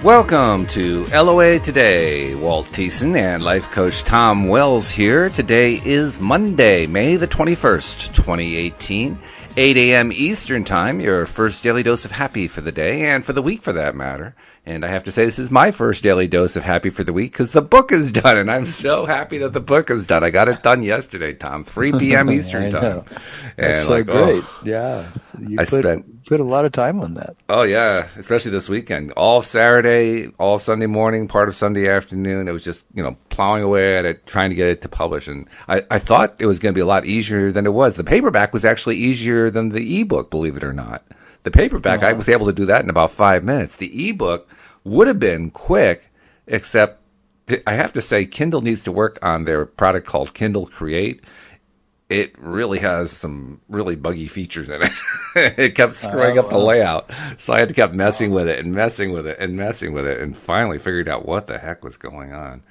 Welcome to LOA Today. Walt Thiessen and life coach Tom Wells here. Today is Monday, May the 21st, 2018, 8 a.m. Eastern Time, your first daily dose of happy for the day, and for the week for that matter. And I have to say, this is my first daily dose of happy for the week because the book is done, and I'm so happy that the book is done. I got it done yesterday, Tom, 3 p.m. Eastern Time. That's and so great. Yeah. You put a lot of time on that. Oh, yeah, especially this weekend. All Saturday, all Sunday morning, part of Sunday afternoon. It was just, plowing away at it, trying to get it to publish. And I thought it was going to be a lot easier than it was. The paperback was actually easier than the ebook, believe it or not. The paperback, I was able to do that in about 5 minutes. The ebook would have been quick, except I have to say Kindle needs to work on their product called Kindle Create. It really has some really buggy features in it. It kept screwing up the layout. So I had to keep messing with it and messing with it and messing with it, and finally figured out what the heck was going on.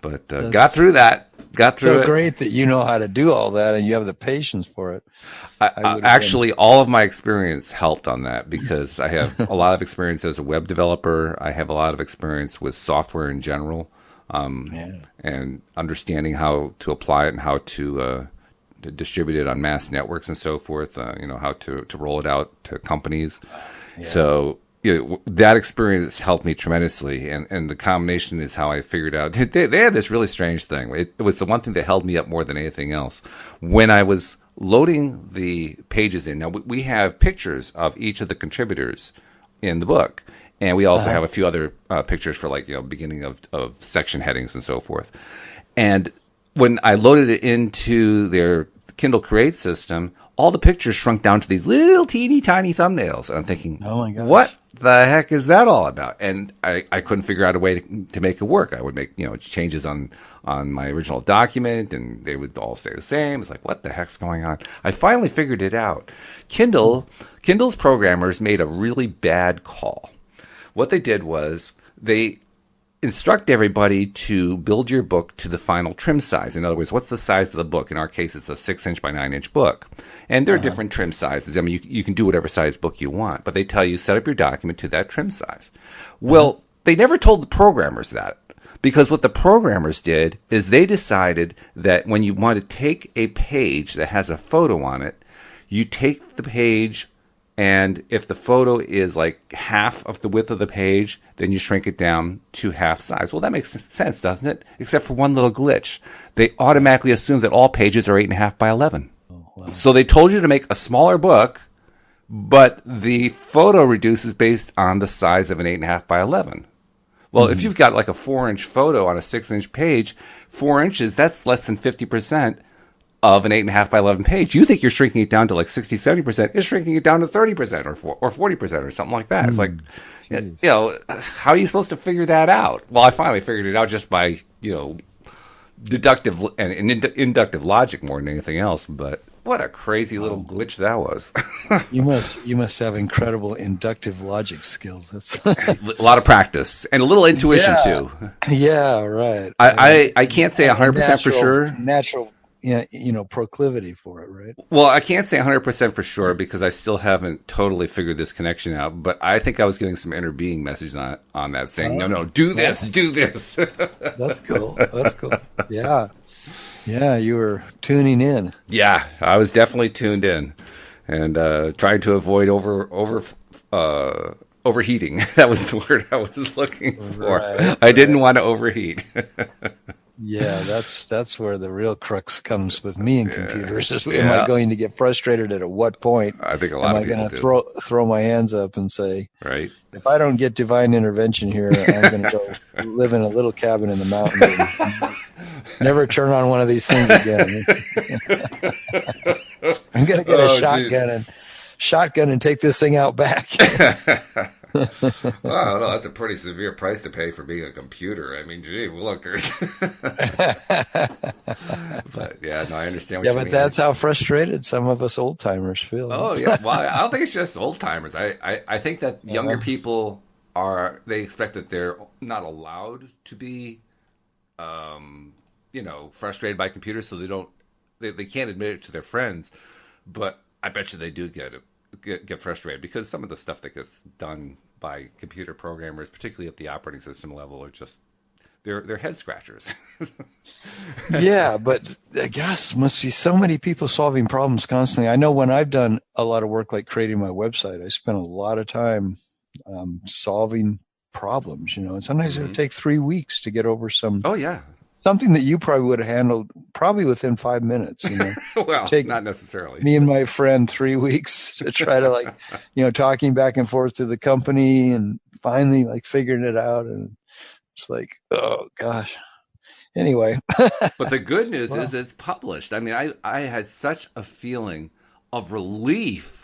But got through that. Got through it. So great that you know how to do all that and you have the patience for it. Actually, all of my experience helped on that because I have a lot of experience as a web developer. I have a lot of experience with software in general, and understanding how to apply it and how to distribute it on mass networks and so forth. How to roll it out to companies. Yeah. So that experience helped me tremendously, and the combination is how I figured out. They had this really strange thing. It was the one thing that held me up more than anything else. When I was loading the pages in, now we have pictures of each of the contributors in the book, and we also have a few other pictures for beginning of section headings and so forth. And when I loaded it into their Kindle Create system, all the pictures shrunk down to these little teeny tiny thumbnails. And I'm thinking, oh my gosh, what the heck is that all about? And I couldn't figure out a way to make it work. I would make, changes on my original document and they would all stay the same. It's like, what the heck's going on? I finally figured it out. Kindle's programmers made a really bad call. What they did was they instruct everybody to build your book to the final trim size. In other words, what's the size of the book? In our case, it's a 6-inch by 9-inch book. And there are different trim sizes. I mean, you can do whatever size book you want, but they tell you set up your document to that trim size. Well, they never told the programmers that, because what the programmers did is they decided that when you want to take a page that has a photo on it, you take the page, and if the photo is like half of the width of the page, then you shrink it down to half size. Well, that makes sense, doesn't it? Except for one little glitch. They automatically assume that all pages are 8.5 by 11. Oh, wow. So they told you to make a smaller book, but the photo reduces based on the size of an 8.5 by 11. Well, if you've got like a 4-inch photo on a 6-inch page, 4 inches, that's less than 50% of an 8.5 by 11 page. You think you're shrinking it down to like 60, 70%. It's shrinking it down to 30% or 40% or something like that. It's like, how are you supposed to figure that out? Well, I finally figured it out just by, deductive and inductive logic more than anything else. But what a crazy little glitch that was. You must have incredible inductive logic skills. That's a lot of practice and a little intuition too. Yeah, right. I can't say 100% for sure. Natural proclivity for it, right? Well, I can't say 100% for sure because I still haven't totally figured this connection out, but I think I was getting some inner being messages on that saying, no, do this. That's cool. Yeah, you were tuning in. Yeah, I was definitely tuned in and trying to avoid overheating. That was the word I was looking for. Right, I didn't want to overheat. Yeah, that's where the real crux comes with me in computers. Am I going to get frustrated at what point? I think a lot of people am I going to throw my hands up and say, right? If I don't get divine intervention here, I'm going to go live in a little cabin in the mountains and never turn on one of these things again. I'm going to get a shotgun and take this thing out back. Well, I don't know. That's a pretty severe price to pay for being a computer. I mean, gee, look. But yeah, no, I understand what you mean. Yeah, but that's how frustrated some of us old timers feel. Oh yeah, well, I don't think it's just old timers. I think that younger people they expect that they're not allowed to be, frustrated by computers, so they can't admit it to their friends. But I bet you they do get frustrated because some of the stuff that gets done by computer programmers, particularly at the operating system level, are just they're head scratchers. Yeah, but I guess must be so many people solving problems constantly. I know when I've done a lot of work like creating my website, I spent a lot of time solving problems, and sometimes it would Hmm. take 3 weeks to get over Oh yeah. something that you probably would have handled probably within 5 minutes. Well, Take not necessarily. me and my friend 3 weeks to try to talking back and forth to the company and finally like figuring it out. And it's like, oh gosh. Anyway. But the good news is Well, it's published. I mean, I had such a feeling of relief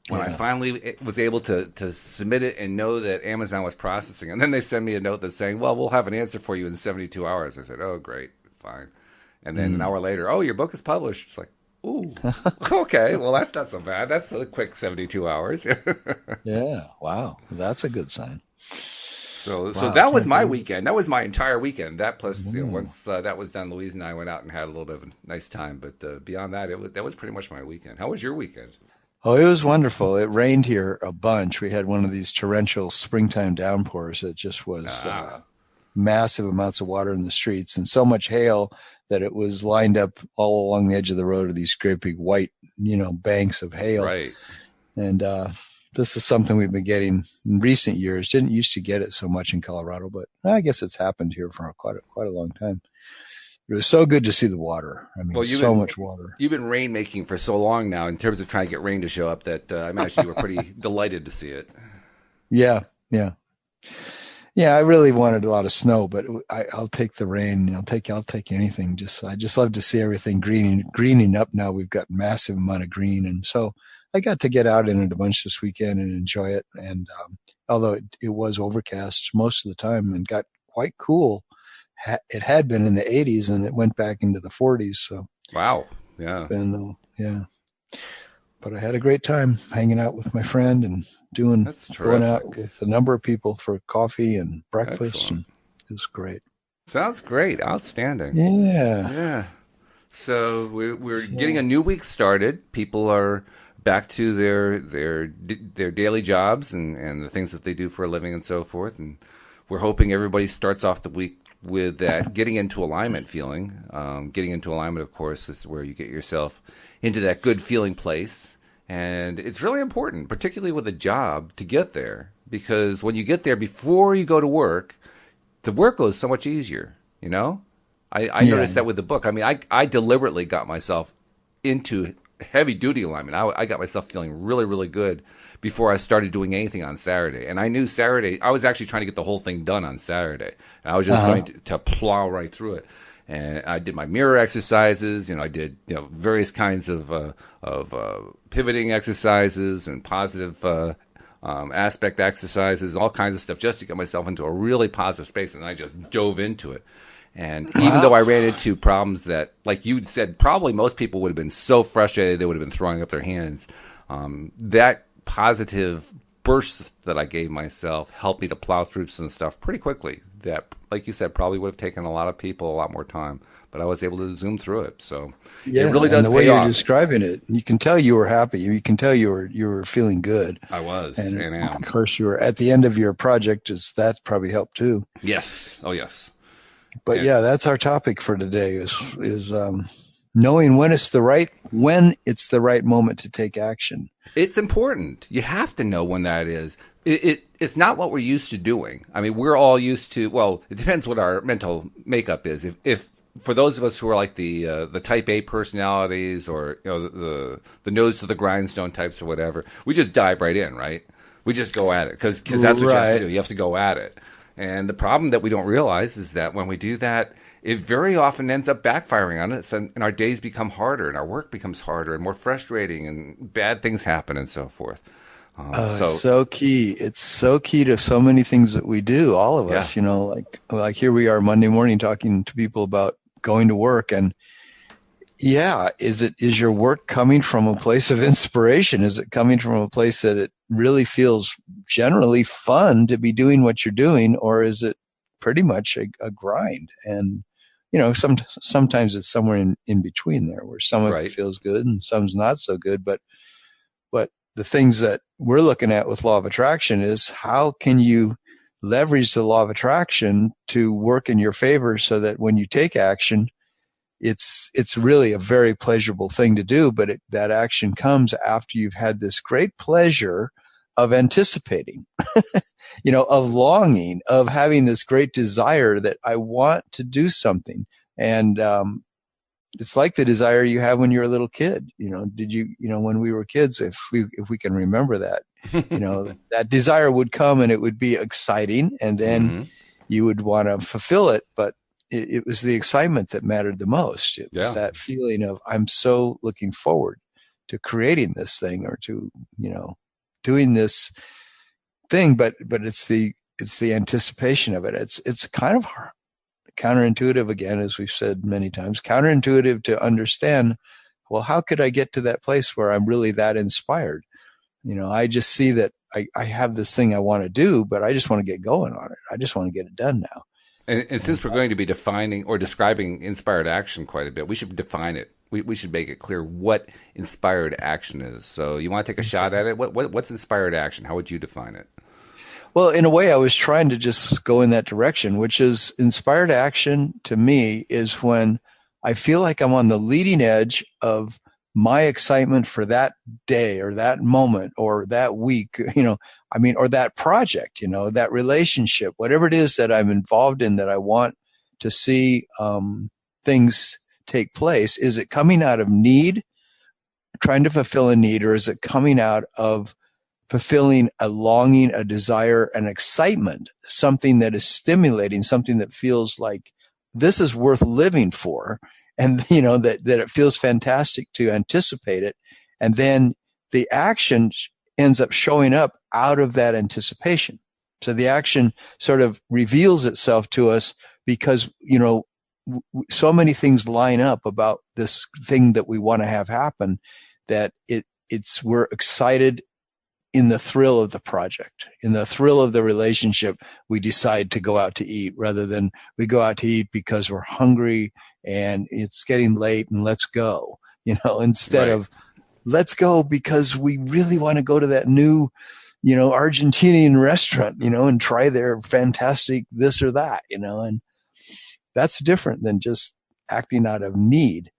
when I yeah. finally was able to submit it and know that Amazon was processing. And then they send me a note that's saying, well, we'll have an answer for you in 72 hours. I said, oh, great, fine. And then an Mm. hour later, oh, your book is published. It's like, ooh, okay, well, that's not so bad. That's a quick 72 hours. Yeah. Wow. That's a good sign. So Wow. I that was can't my believe it. weekend. That was my entire weekend. That plus, Mm. once that was done, Louise and I went out and had a little bit of a nice time. But beyond that, that was pretty much my weekend. How was your weekend? Oh, it was wonderful. It rained here a bunch. We had one of these torrential springtime downpours that just was Ah, massive amounts of water in the streets and so much hail that it was lined up all along the edge of the road of these great big white, banks of hail. right. And this is something we've been getting in recent years. Didn't used to get it so much in Colorado, but I guess it's happened here for quite a long time. It was so good to see the water. I mean, Well, so much water. you've been rain making for so long now, in terms of trying to get rain to show up, that I imagine you were pretty delighted to see it. Yeah, yeah. Yeah, I really wanted a lot of snow, but I'll take the rain. I'll take anything. I just love to see everything greening up now. We've got massive amount of green, and so I got to get out in it a bunch this weekend and enjoy it. And although it was overcast most of the time and got quite cool, it had been in the 80s and it went back into the 40s. So Wow. Yeah. yeah. But I had a great time hanging out with my friend and That's going out terrific. with a number of people for coffee and breakfast, Excellent. and it was great. Sounds great. Outstanding. Yeah. Yeah. So we're getting a So, new week started. People are back to their daily jobs and the things that they do for a living and so forth. And we're hoping everybody starts off the week with that getting into alignment feeling. Getting into alignment, of course, is where you get yourself into that good feeling place. And it's really important, particularly with a job, to get there. Because when you get there before you go to work, the work goes so much easier, you know? I yeah. noticed that with the book. I mean, I deliberately got myself into heavy duty alignment. I got myself feeling really, really good before I started doing anything on Saturday. And I knew Saturday, I was actually trying to get the whole thing done on Saturday. And I was just Uh-huh. going to plow right through it. And I did my mirror exercises. I did various kinds of pivoting exercises and positive aspect exercises, all kinds of stuff, just to get myself into a really positive space. And I just dove into it. And even though Wow. I ran into problems that, like you said, probably most people would have been so frustrated they would have been throwing up their hands, that positive burst that I gave myself helped me to plow through some stuff pretty quickly. That, like you said, probably would have taken a lot of people a lot more time, but I was able to zoom through it. So it Yeah, really and does the way pay you're off. describing it, you can tell you were happy. You can tell you were feeling good. I was And and of am. course you were at the end of your project, just that probably helped too. Yes. Oh, yes. But And yeah, that's our topic for today is knowing when it's the right moment to take action. it's important. You have to know when that is. It's not what we're used to doing. I mean, we're all used to. Well, it depends what our mental makeup is. If for those of us who are like the Type A personalities, or the nose to the grindstone types or whatever, we just dive right in, right? We just go at it because that's what you have to Right. do. You have to go at it. And the problem that we don't realize is that when we do that, it very often ends up backfiring on us, and our days become harder, and our work becomes harder and more frustrating, and bad things happen, and so forth. Oh, it's So, so key. It's so key to so many things that we do, all of yeah, us, like here we are Monday morning talking to people about going to work. And yeah, is your work coming from a place of inspiration? Is it coming from a place that it really feels generally fun to be doing what you're doing, or is it pretty much a grind? And sometimes it's somewhere in between there, where some of it right. feels good and some's not so good. But the things that we're looking at with law of attraction is how can you leverage the law of attraction to work in your favor so that when you take action, it's really a very pleasurable thing to do, but that action comes after you've had this great pleasure of anticipating, of longing, of having this great desire that I want to do something. And it's like the desire you have when you're a little kid. When we were kids, if we can remember that, that desire would come and it would be exciting, and then you would want to fulfill it, but it was the excitement that mattered the most. It was that feeling of, I'm so looking forward to creating this thing, or to, doing this thing, but it's the anticipation of it. It's kind of counterintuitive, again, as we've said many times, counterintuitive to understand, well, how could I get to that place where I'm really that inspired? I just see that I have this thing I want to do, but I just want to get going on it. I just want to get it done now. And since we're going to be defining or describing inspired action quite a bit, we should define it. We should make it clear what inspired action is. So you want to take a shot at it? What's inspired action? How would you define it? Well, in a way, I was trying to just go in that direction, which is, inspired action to me is when I feel like I'm on the leading edge of my excitement for that day or that moment or that week, or that project, that relationship, whatever it is that I'm involved in, that I want to see things take place. Is it coming out of need, trying to fulfill a need, or is it coming out of fulfilling a longing, a desire, an excitement, something that is stimulating, something that feels like this is worth living for? And, that it feels fantastic to anticipate it. And then the action ends up showing up out of that anticipation. So the action sort of reveals itself to us because, so many things line up about this thing that we want to have happen, that we're excited in the thrill of the project, in the thrill of the relationship. We decide to go out to eat rather than we go out to eat because we're hungry and it's getting late and let's go, instead of let's go because we really want to go to that new, Argentinian restaurant, and try their fantastic this or that, and that's different than just acting out of need.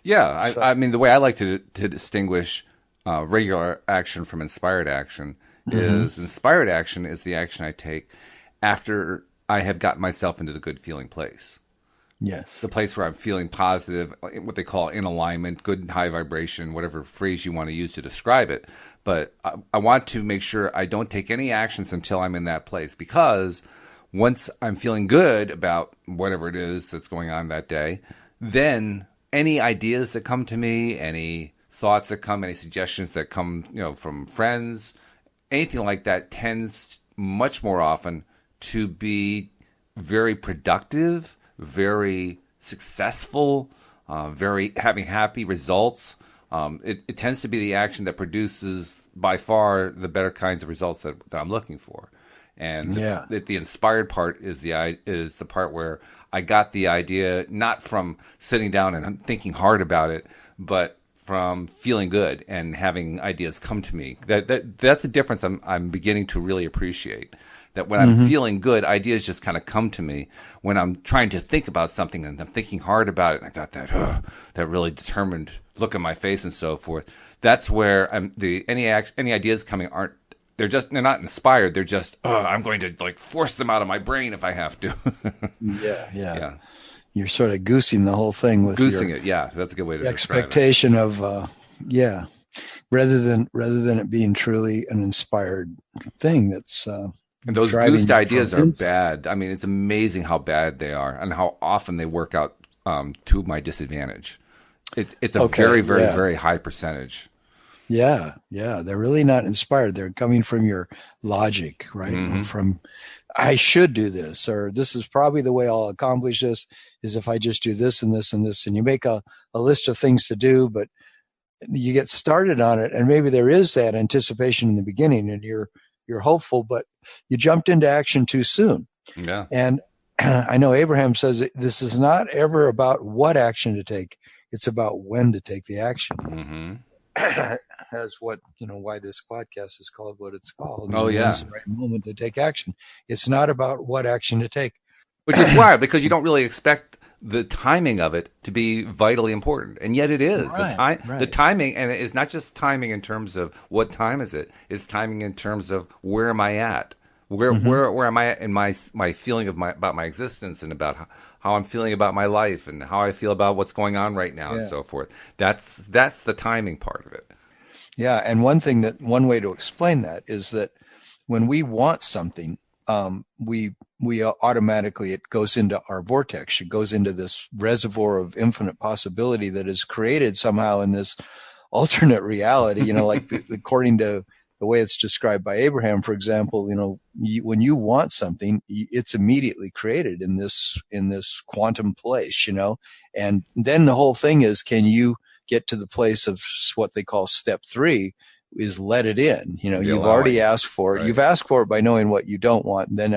Yeah. I mean, the way I like to distinguish regular action from inspired action is, inspired action is the action I take after I have gotten myself into the good feeling place. Yes. The place where I'm feeling positive, what they call in alignment, good and high vibration, whatever phrase you want to use to describe it. But I want to make sure I don't take any actions until I'm in that place, because once I'm feeling good about whatever it is that's going on that day, then any ideas that come to me, any thoughts that come, any suggestions that come, from friends, anything like that tends much more often to be very productive, very successful, very having happy results. It tends to be the action that produces by far the better kinds of results that I'm looking for. And the inspired part is the part where I got the idea not from sitting down and thinking hard about it, but from feeling good and having ideas come to me. That's a difference I'm beginning to really appreciate. That when I'm feeling good, ideas just kind of come to me. When I'm trying to think about something and I'm thinking hard about it, and I got that really determined look on my face and so forth. That's where any ideas coming they're not inspired. They're just I'm going to force them out of my brain if I have to. Yeah. You're sort of goosing the whole thing with goosing it. Yeah, that's a good way to expectation of rather than it being truly an inspired thing. That's and those goosed ideas are bad. I mean, it's amazing how bad they are and how often they work out to my disadvantage. It's a very, very, very high percentage. Yeah. They're really not inspired. They're coming from your logic, right? From, I should do this, or this is probably the way I'll accomplish this, is if I just do this and this and this. And you make a list of things to do, but you get started on it. And maybe there is that anticipation in the beginning and you're hopeful, but you jumped into action too soon. Yeah. And I know Abraham says this is not ever about what action to take. It's about when to take the action. as what, why this podcast is called what it's called. Oh When's yeah. the right moment to take action? It's not about what action to take. Which is wild because you don't really expect the timing of it to be vitally important, and yet it is. Right, The right. timing, and it's not just timing in terms of what time is it. It's timing in terms of where am I at, Hmm. where am I at in my feeling of about my existence and about how I'm feeling about my life and how I feel about what's going on right now and Yeah. so forth. That's the timing part of it. Yeah. And one way to explain that is that when we want something, we automatically, it goes into our vortex. It goes into this reservoir of infinite possibility that is created somehow in this alternate reality. Like according to the way it's described by Abraham, for example, when you want something, it's immediately created in this quantum place. And then the whole thing is, can you get to the place of what they call step 3? Is let it in. The You've already allowing, asked for it. right? You've asked for it by knowing what you don't want. And then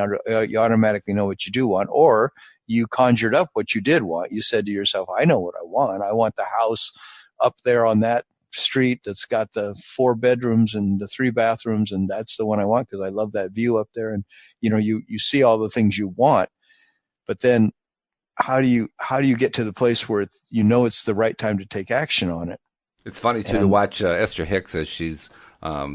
you automatically know what you do want, or you conjured up what you did want. You said to yourself, I know what I want. I want the house up there on that street that's got the 4 bedrooms and the 3 bathrooms. And that's the one I want because I love that view up there. And, you see all the things you want, but then how do you get to the place where it's the right time to take action on it? It's funny too to And watch Esther Hicks as she's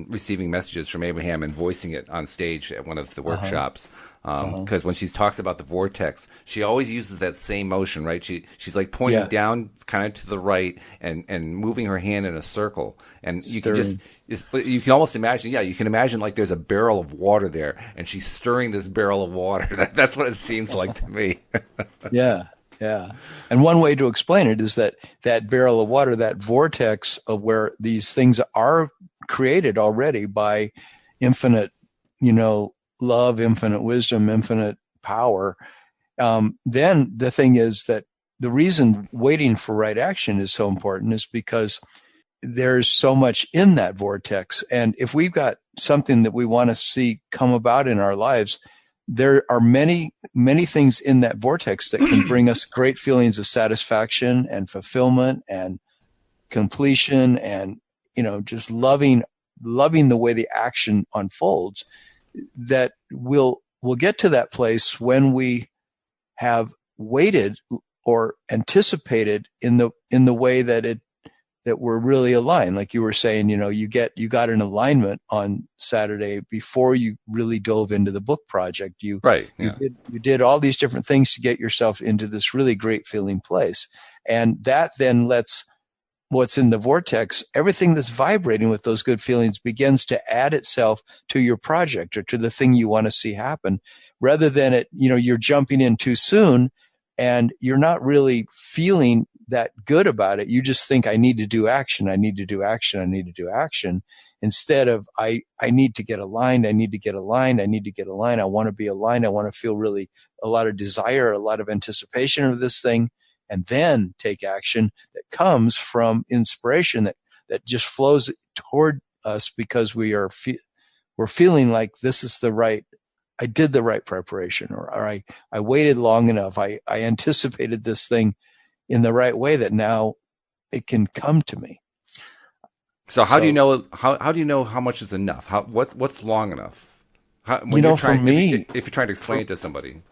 receiving messages from Abraham and voicing it on stage at one of the uh-huh, workshops. uh-huh. Because when she talks about the vortex, she always uses that same motion, right? She's like pointing Yeah, down, kind of to the right, and moving her hand in a circle, and you can just stirring. you can almost imagine, yeah, you can imagine like there's a barrel of water there, and she's stirring this barrel of water. That's what it seems like to me. Yeah, yeah. And one way to explain it is that barrel of water, that vortex of where these things are created already by infinite, love, infinite wisdom, infinite power. Then the thing is that the reason waiting for right action is so important is because there's so much in that vortex. And if we've got something that we want to see come about in our lives, there are many, many things in that vortex that can bring us great feelings of satisfaction and fulfillment and completion and, just loving the way the action unfolds, that we'll get to that place when we have waited or anticipated in the way that we're really aligned. Like you were saying, you got an alignment on Saturday before you really dove into the book project. You Right? you Yeah. did all these different things to get yourself into this really great feeling place, and that then lets what's in the vortex, everything that's vibrating with those good feelings begins to add itself to your project or to the thing you want to see happen, rather than you're jumping in too soon and you're not really feeling that good about it. You just think, I need to do action. I need to do action. I need to do action, instead of I need to get aligned. I need to get aligned. I need to get aligned. I want to be aligned. I want to feel really a lot of desire, a lot of anticipation of this thing, and then take action that comes from inspiration that just flows toward us because we're feeling like this is I did the right preparation, or I waited long enough. I anticipated this thing in the right way that now it can come to me. So how do you So, know how do you know how much is enough? What's long enough? When you're for trying me, if you're trying to explain for, it to somebody.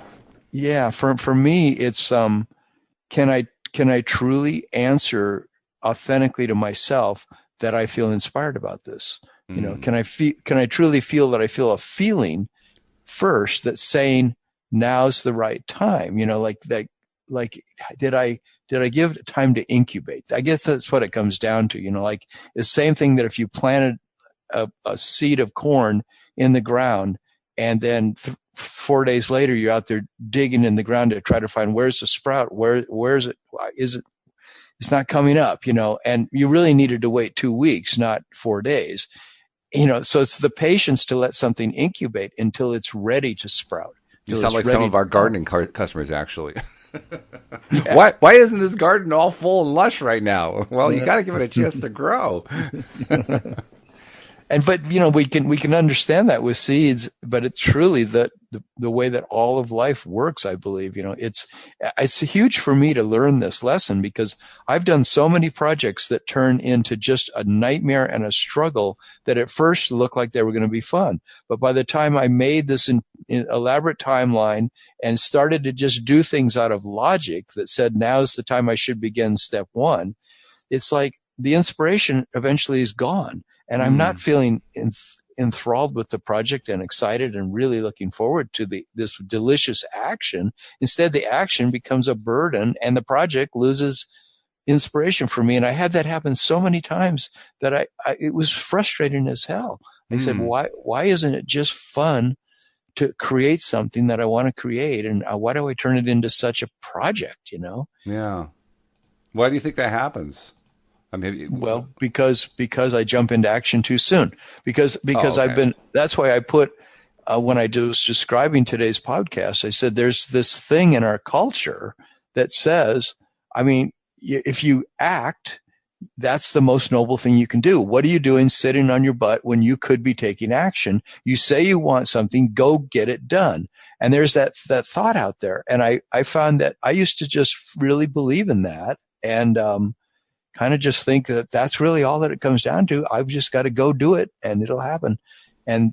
yeah, for me, it's, can I truly answer authentically to myself that I feel inspired about this? Mm. Can I truly feel that I feel a feeling first that's saying now's the right time? Like that, like, did I give it time to incubate? I guess that's what it comes down to. Like the same thing that if you planted a seed of corn in the ground, and then 4 days later you're out there digging in the ground to try to find where's the sprout, where's it, is it, it's not coming up, and you really needed to wait 2 weeks, not 4 days. So it's the patience to let something incubate until it's ready to sprout, You until sound it's like some ready of to our come. gardening customers, actually. Yeah. Why isn't this garden all full and lush right now? Well, you got to give it a chance to grow. but we can understand that with seeds, but it's truly the way that all of life works. I believe it's huge for me to learn this lesson, because I've done so many projects that turn into just a nightmare and a struggle that at first looked like they were going to be fun, but by the time I made this elaborate timeline and started to just do things out of logic that said now's the time I should begin step one, it's like the inspiration eventually is gone. And I'm not feeling enthralled with the project and excited and really looking forward to this delicious action. Instead, the action becomes a burden and the project loses inspiration for me. And I had that happen so many times that it was frustrating as hell. I said, why isn't it just fun to create something that I want to create? And why do I turn it into such a project, Yeah. Why do you think that happens? I mean, well, because I jump into action too soon. Because okay. that's why I put when I was describing today's podcast, I said there's this thing in our culture that says, I mean, if you act, that's the most noble thing you can do. What are you doing sitting on your butt when you could be taking action? You say you want something, go get it done. And there's that thought out there. And I found that I used to just really believe in that. And, kind of just think that that's really all that it comes down to. I've just got to go do it and it'll happen. And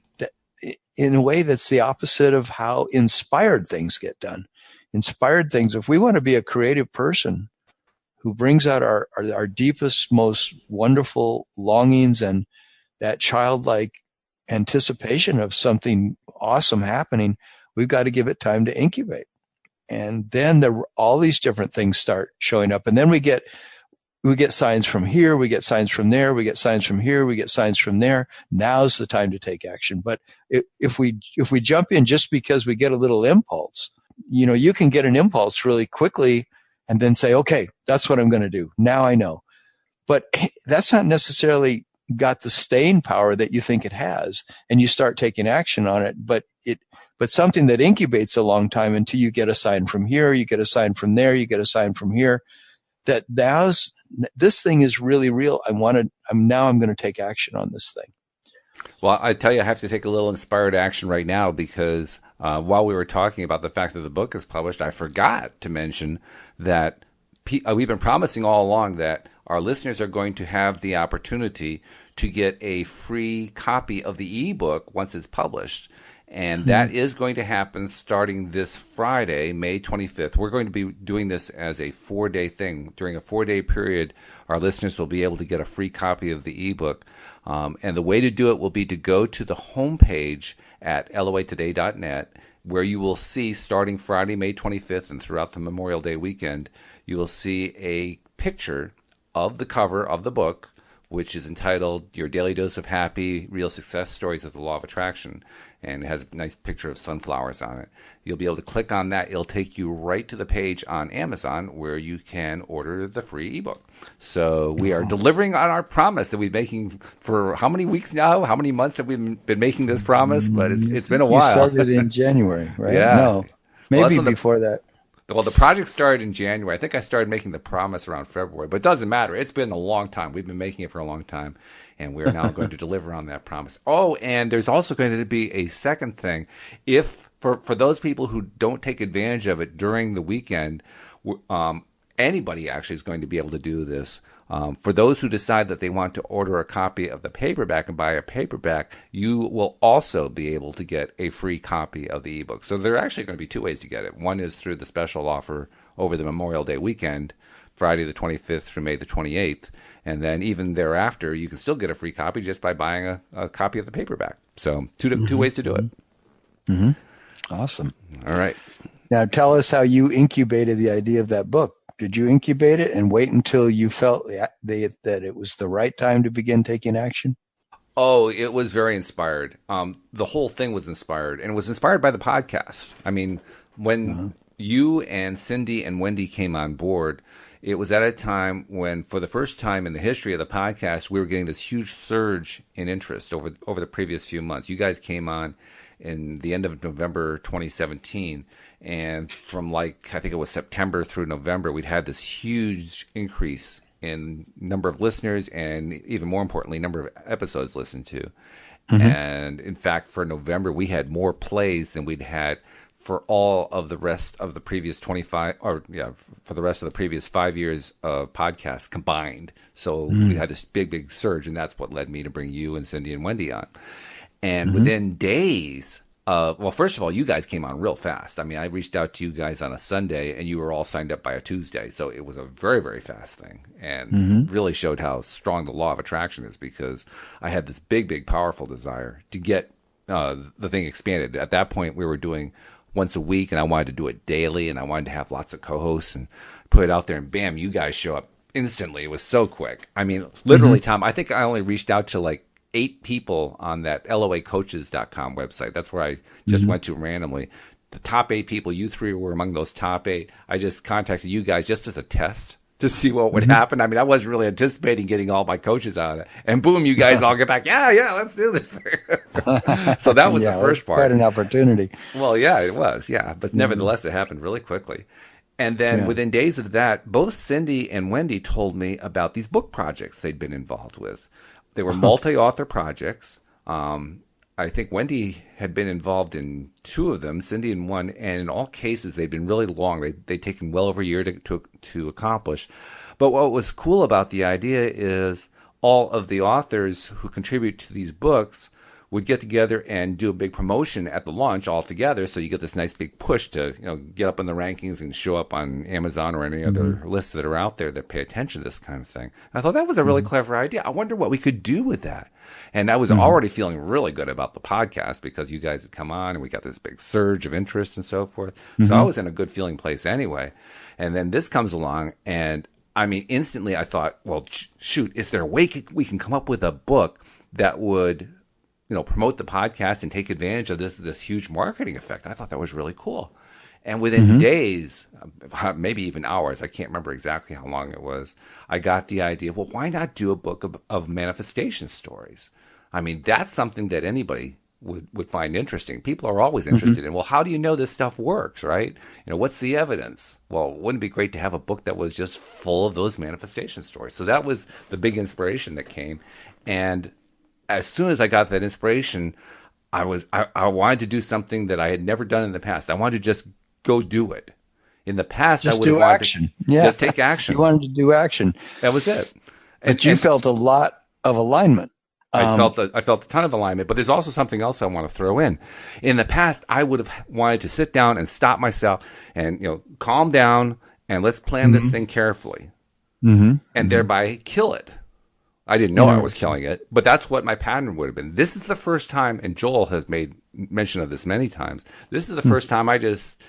in a way, that's the opposite of how inspired things get done. Inspired things, if we want to be a creative person who brings out our deepest, most wonderful longings and that childlike anticipation of something awesome happening, we've got to give it time to incubate. And then all these different things start showing up. And then we get signs from here, we get signs from there, we get signs from here, we get signs from there. Now's the time to take action. But if we jump in just because we get a little impulse, you can get an impulse really quickly and then say, okay, that's what I'm going to do. Now I know. But that's not necessarily got the staying power that you think it has. And you start taking action on it. But something that incubates a long time until you get a sign from here, you get a sign from there, you get a sign from here, that this thing is really real. I'm going to take action on this thing. Well, I tell you, I have to take a little inspired action right now because while we were talking about the fact that the book is published, I forgot to mention that we've been promising all along that our listeners are going to have the opportunity to get a free copy of the ebook once it's published. And that is going to happen starting this Friday, May 25th. We're going to be doing this as a 4-day thing. During a 4-day period, our listeners will be able to get a free copy of the ebook. And the way to do it will be to go to the homepage at loatoday.net, where you will see, starting Friday, May 25th, and throughout the Memorial Day weekend, you will see a picture of the cover of the book, which is entitled Your Daily Dose of Happy, Real Success Stories of the Law of Attraction. And it has a nice picture of sunflowers on it. You'll be able to click on that. It'll take you right to the page on Amazon where you can order the free ebook. So we are delivering on our promise that we've been making for how many weeks now? How many months have we been making this promise? But it's been a while. You started in January, right? Yeah. No, maybe before that. Well, the project started in January. I think I started making the promise around February, but it doesn't matter. It's been a long time. We've been making it for a long time, and we're now going to deliver on that promise. Oh, and there's also going to be a second thing. If for those people who don't take advantage of it during the weekend, anybody actually is going to be able to do this. For those who decide that they want to order a copy of the paperback and buy a paperback, you will also be able to get a free copy of the ebook. So there are actually going to be two ways to get it. One is through the special offer over the Memorial Day weekend, Friday the 25th through May the 28th. And then even thereafter, you can still get a free copy just by buying a copy of the paperback. So two ways to do it. Mm-hmm. Awesome. All right. Now tell us how you incubated the idea of that book. Did you incubate it and wait until you felt that it was the right time to begin taking action? Oh, it was very inspired. The whole thing was inspired, and it was inspired by the podcast. I mean, when you and Cindy and Wendy came on board, it was at a time when, for the first time in the history of the podcast, we were getting this huge surge in interest over the previous few months. You guys came on in the end of November 2017. And from I think it was September through November, we'd had this huge increase in number of listeners and even more importantly, number of episodes listened to. Mm-hmm. And in fact, for November, we had more plays than we'd had for all of the rest of the previous 25, for the rest of the previous 5 years of podcasts combined. So we had this big surge, and that's what led me to bring you and Cindy and Wendy on. And within days, well, first of all, you guys came on real fast. I mean, I reached out to you guys on a Sunday, and you were all signed up by a Tuesday. So it was a very, very fast thing, and really showed how strong the law of attraction is, because I had this big, powerful desire to get the thing expanded. At that point, we were doing once a week, and I wanted to do it daily, and I wanted to have lots of co-hosts and put it out there, and bam, you guys show up instantly. It was so quick. I mean, literally, Tom, I think I only reached out to like 8 people on that loacoaches.com website. That's where I just went to randomly. The top 8 people, you 3 were among those top 8. I just contacted you guys just as a test to see what would happen. I mean, I wasn't really anticipating getting all my coaches on it. And boom, you guys all get back. Yeah, let's do this. So that was the first part. Quite an opportunity. Well, yeah, it was. Yeah. But nevertheless, it happened really quickly. And then within days of that, both Cindy and Wendy told me about these book projects they'd been involved with. They were multi-author projects. I think Wendy had been involved in 2 of them, Cindy in 1, and in all cases they'd been really long. They'd taken well over a year to accomplish. But what was cool about the idea is all of the authors who contribute to these books would get together and do a big promotion at the launch all together. So you get this nice big push to get up in the rankings and show up on Amazon or any other lists that are out there that pay attention to this kind of thing. I thought that was a really clever idea. I wonder what we could do with that. And I was already feeling really good about the podcast because you guys had come on and we got this big surge of interest and so forth. So I was in a good feeling place anyway. And then this comes along, and I mean, instantly I thought, well, shoot, is there a way we can come up with a book that would promote the podcast and take advantage of this huge marketing effect? I thought that was really cool. And within days, maybe even hours, I can't remember exactly how long it was, I got the idea, well, why not do a book of manifestation stories? I mean, that's something that anybody would find interesting. People are always interested in, well, how do you know this stuff works, right? What's the evidence? Well, wouldn't it be great to have a book that was just full of those manifestation stories? So that was the big inspiration that came. And as soon as I got that inspiration, I wanted to do something that I had never done in the past. I wanted to just go do it. In the past, just I would do action. Just take action. You wanted to do action. That was it. But you felt a lot of alignment. I felt a ton of alignment, but there's also something else I want to throw in. In the past, I would have wanted to sit down and stop myself and calm down and let's plan this thing carefully, and thereby kill it. I didn't know I was killing it, but that's what my pattern would have been. This is the first time, and Joel has made mention of this many times. This is the first time I just,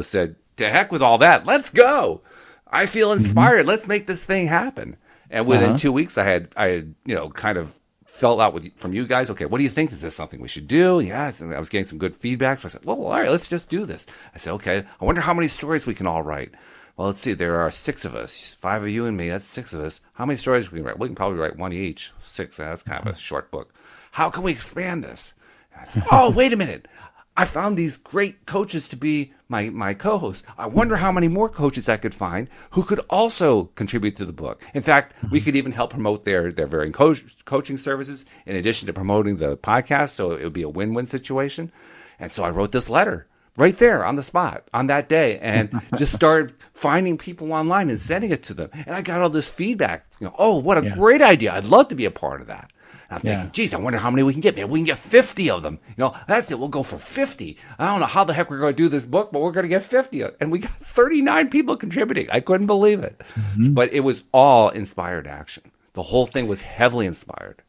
said, to heck with all that. Let's go. I feel inspired. Let's make this thing happen. And within 2 weeks, I had, kind of felt out from you guys. Okay, what do you think? Is this something we should do? Yeah, I was getting some good feedback. So I said, well, all right, let's just do this. I said, okay, I wonder how many stories we can all write. Well, let's see. There are 6 of us, 5 of you and me. That's 6 of us. How many stories can we write? We can probably write 1 each. 6. That's kind of a short book. How can we expand this? I said, oh, wait a minute. I found these great coaches to be my co-hosts. I wonder how many more coaches I could find who could also contribute to the book. In fact, we could even help promote their varying coaching services in addition to promoting the podcast. So it would be a win-win situation. And so I wrote this letter right there on the spot on that day and just started finding people online and sending it to them. And I got all this feedback. Oh, what a great idea. I'd love to be a part of that. I'm thinking, geez, I wonder how many we can get. Maybe we can get 50 of them. That's it. We'll go for 50. I don't know how the heck we're going to do this book, but we're going to get 50. And we got 39 people contributing. I couldn't believe it. But it was all inspired action. The whole thing was heavily inspired.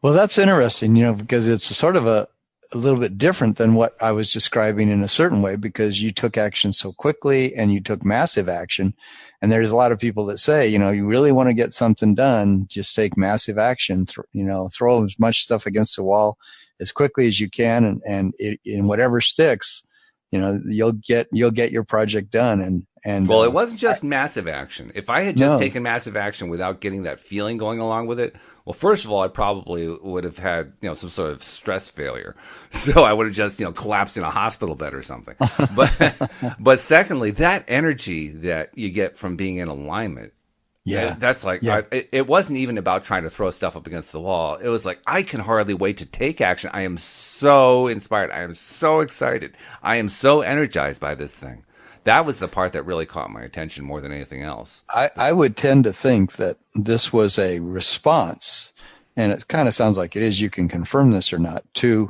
Well, that's interesting, because it's sort of a little bit different than what I was describing in a certain way, because you took action so quickly and you took massive action. And there's a lot of people that say, you really want to get something done, just take massive action, throw as much stuff against the wall as quickly as you can. And in whatever sticks, you'll get your project done. And well, it wasn't just massive action. If I had just taken massive action without getting that feeling going along with it, well, first of all, I probably would have had, some sort of stress failure. So I would have just, collapsed in a hospital bed or something. But secondly, that energy that you get from being in alignment, Yeah. That's like, Yeah. it wasn't even about trying to throw stuff up against the wall. It was like, I can hardly wait to take action. I am so inspired. I am so excited. I am so energized by this thing. That was the part that really caught my attention more than anything else. I would tend to think that this was a response, and it kind of sounds like it is. You can confirm this or not, to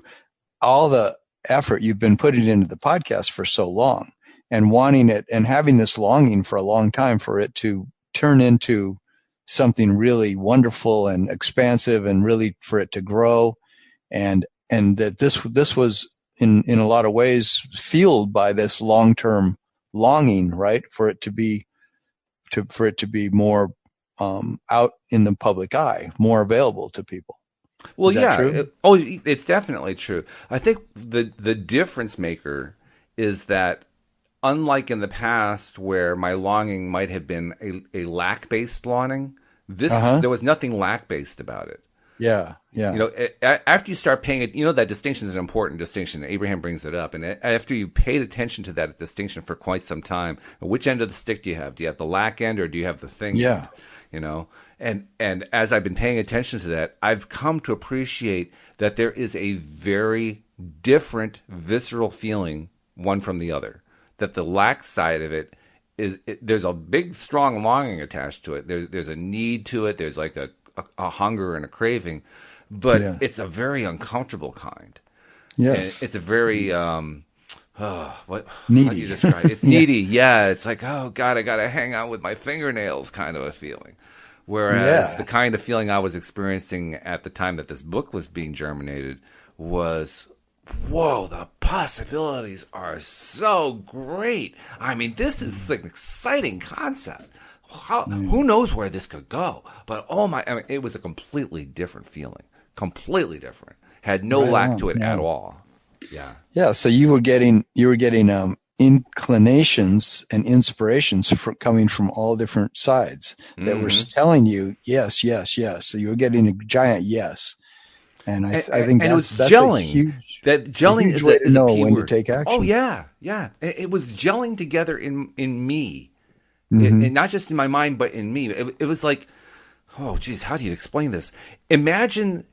all the effort you've been putting into the podcast for so long and wanting it and having this longing for a long time for it to turn into something really wonderful and expansive and really for it to grow. And that this was in a lot of ways fueled by this long-term longing, right? For it to be more out in the public eye, more available to people. Well, Is that yeah. true? It's definitely true. I think the difference maker is that unlike in the past where my longing might have been a lack based longing, there was nothing lack based about it. Yeah, yeah. You know, after you start paying it, you know, that distinction is an important distinction. Abraham brings it up. And after you paid attention to that distinction for quite some time, which end of the stick do you have? Do you have the lack end or do you have the thing Yeah. end? You know, and as I've been paying attention to that, I've come to appreciate that there is a very different visceral feeling one from the other. That the lack side of it is, there's a big, strong longing attached to it. There's a need to it. There's like a hunger and a craving, but Yeah. it's a very uncomfortable kind. Yes. And it's a very what Needy. how do you describe it? It's needy. Yeah, it's like, oh God, I gotta hang out with my fingernails kind of a feeling. Whereas the kind of feeling I was experiencing at the time that this book was being germinated was, whoa, the possibilities are so great. I mean, this is an exciting concept. Who knows where this could go? But oh my, I mean, it was a completely different feeling. Completely different. Had no lack to it at all. Yeah. Yeah. So you were getting inclinations and inspirations coming from all different sides that were telling you yes, yes, yes. So you were getting a giant yes. And I think that's gelling. A huge, that gelling huge is way a, to is a know key when word. to take action. Oh yeah, yeah. It was gelling together in me, Mm-hmm. and not just in my mind, but in me. It was like, oh geez, how do you explain this? Imagine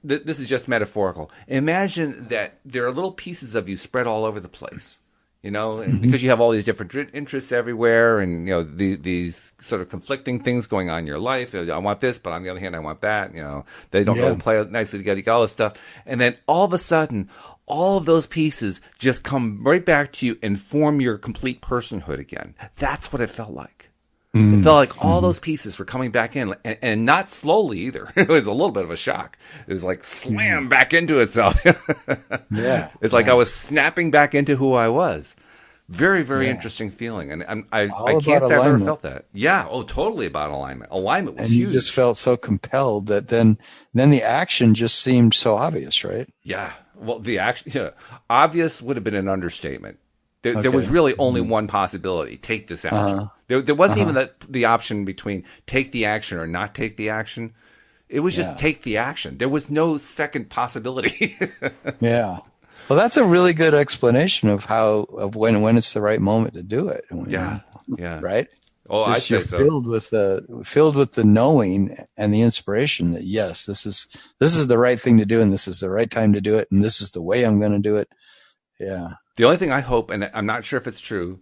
this is just metaphorical. Imagine that there are little pieces of you spread all over the place. You know, and because you have all these different interests everywhere, and you know these sort of conflicting things going on in your life. I want this, but on the other hand, I want that. You know, they don't really play nicely together. You got all this stuff, and then all of a sudden, all of those pieces just come right back to you and form your complete personhood again. That's what it felt like. It felt like all those pieces were coming back in, and not slowly either. It was a little bit of a shock. It was like slam back into itself. It's like I was snapping back into who I was. Very, very interesting feeling, and I can't say I've ever felt that. Yeah, totally about alignment. Alignment was huge. You just felt so compelled that then the action just seemed so obvious, right? Yeah. Well, the action, obvious would have been an understatement. There was really only one possibility: take this action. There wasn't even the option between take the action or not take the action. It was just take the action. There was no second possibility. Yeah. Well, that's a really good explanation of when it's the right moment to do it. Yeah. Right. Oh, I'd say so. Filled with the knowing and the inspiration that yes, this is the right thing to do, and this is the right time to do it, and this is the way I'm going to do it. Yeah. The only thing I hope, and I'm not sure if it's true,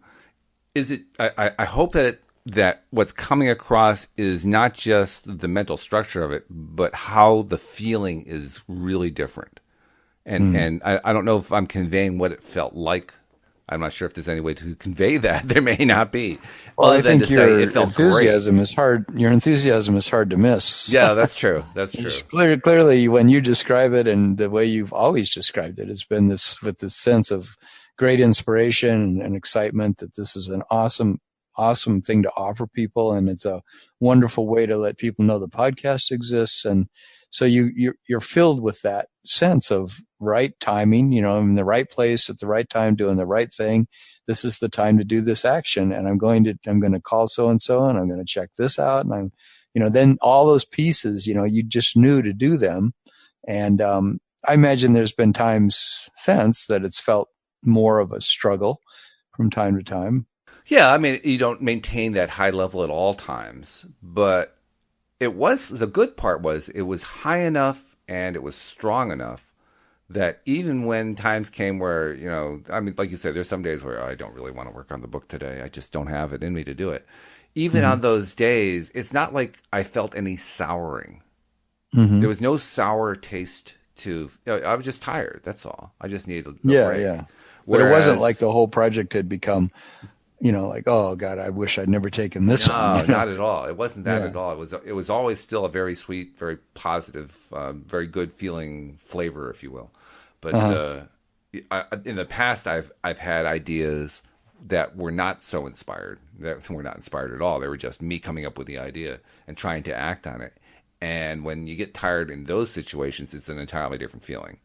is I hope that what's coming across is not just the mental structure of it, but how the feeling is really different. And I don't know if I'm conveying what it felt like. I'm not sure if there's any way to convey that. There may not be. Well, I think your enthusiasm is hard. Your enthusiasm is hard to miss. Yeah, that's true. That's true. Clearly, when you describe it and the way you've always described it, it's been with this sense of great inspiration and excitement that this is an awesome thing to offer people, and it's a wonderful way to let people know the podcast exists. And so you're filled with that sense of right timing, you know, I'm in the right place at the right time, doing the right thing. This is the time to do this action, and I'm going to call so and so, and I'm going to check this out, and then all those pieces, you just knew to do them. And I imagine there's been times since that it's felt more of a struggle from time to time. Yeah, I mean, you don't maintain that high level at all times, but the good part was it was high enough and it was strong enough that even when times came where, I mean, like you said, there's some days where I don't really want to work on the book today. I just don't have it in me to do it. Even on those days, it's not like I felt any souring. There was no sour taste I was just tired. That's all. I just needed a break. Yeah. But it wasn't like the whole project had become, like, oh God, I wish I'd never taken this on. No, not at all. It wasn't that at all. It was always still a very sweet, very positive, very good feeling flavor, if you will. But in the past, I've had ideas that were not so inspired. That were not inspired at all. They were just me coming up with the idea and trying to act on it. And when you get tired in those situations, it's an entirely different feeling.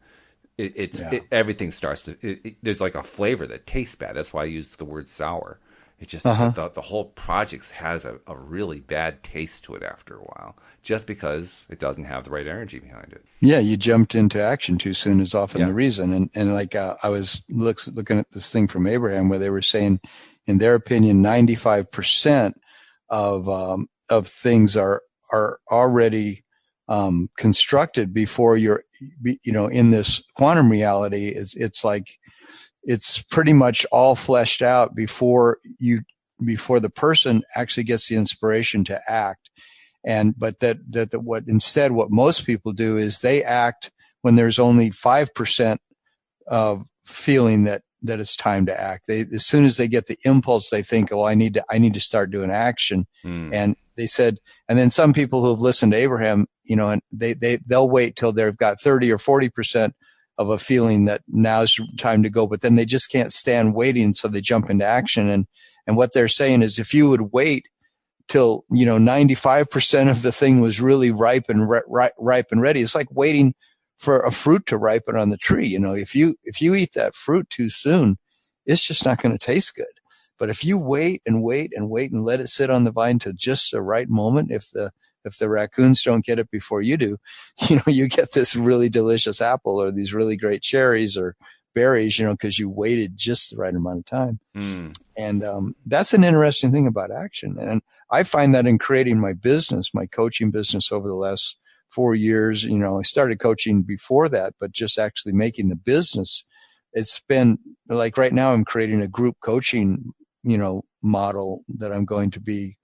Everything starts to. There's like a flavor that tastes bad. That's why I use the word sour. It just the whole project has a really bad taste to it after a while, just because it doesn't have the right energy behind it. Yeah, you jumped into action too soon is often the reason. And like I was looking at this thing from Abraham where they were saying, in their opinion, 95% of things are already constructed before you're, in this quantum reality. It's like it's pretty much all fleshed out before the person actually gets the inspiration to act. But what most people do is they act when there's only 5% of feeling that it's time to act. As soon as they get the impulse, they think, "Oh, I need to start doing action." And they said, and then some people who have listened to Abraham, and they'll wait till they've got 30 or 40% of a feeling that now's time to go, but then they just can't stand waiting, so they jump into action. And what they're saying is, if you would wait till 95% of the thing was really ripe and ready, it's like waiting for a fruit to ripen on the tree. If you eat that fruit too soon, it's just not going to taste good. But if you wait and wait and wait and let it sit on the vine to just the right moment, if the raccoons don't get it before you do, you get this really delicious apple or these really great cherries or berries, because you waited just the right amount of time. And that's an interesting thing about action. And I find that in creating my business, my coaching business over the last 4 years, I started coaching before that, but just actually making the business, it's been like right now I'm creating a group coaching, model that I'm going to be